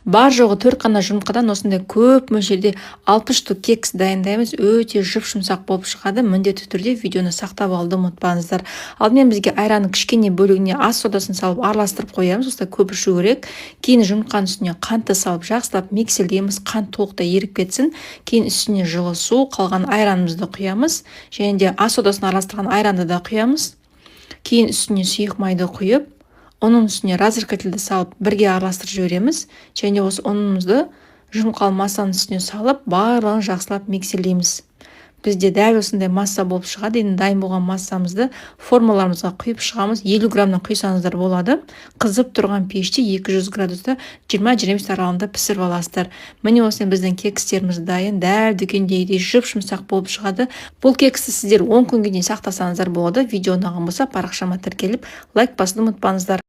Бар жоғы 4 қана жұмыртқадан осындай көп мөлшерде 60 штук кекс дайындаймыз. Өте жұп-жұмсақ болып шығады. Міндетті түрде видеоны сақтап алуды ұмытпаңыздар. Алдымен бізге айранның кішкене бөлігіне ас содасын салып араластырып қоямыз. Осылай көпіршу керек. Кейін жұмыртқаның үстіне қантты салып жақсылап миксерлейміз. Қант толықтай еріп кетсін. Кейін үстіне жылы су, қалған айранымызды құямыз. Және де ас содасын араластырған айранды да құямыз. Кейін үстіне сұйық майды құйып, оның үстіне разрыхлителді салып бірге араластырып жібереміз. Және осы ұнымызды жұмыртқалы массаның үстіне салып, барлығын жақсылап миксерлейміз. Бізде дәл осындай масса болып шығады. Енді дайын болған массамызды формаларымызға құйып шығамыз. 50 грамнан құйсаңыздар болады. Қызып тұрған пеште 200 градуста 20-25 аралығында пісіріп аласыздар. Міне осылай біздің кекстеріміз дайын, дәл дүкендегідей жұп-жұмсақ болып шығады. Бұл кексті сіздер 10 күнге дейін сақтасаңыздар болады. Видео ұнаған болса парақшама тіркеліп лайк басуды ұмытпаңыздар.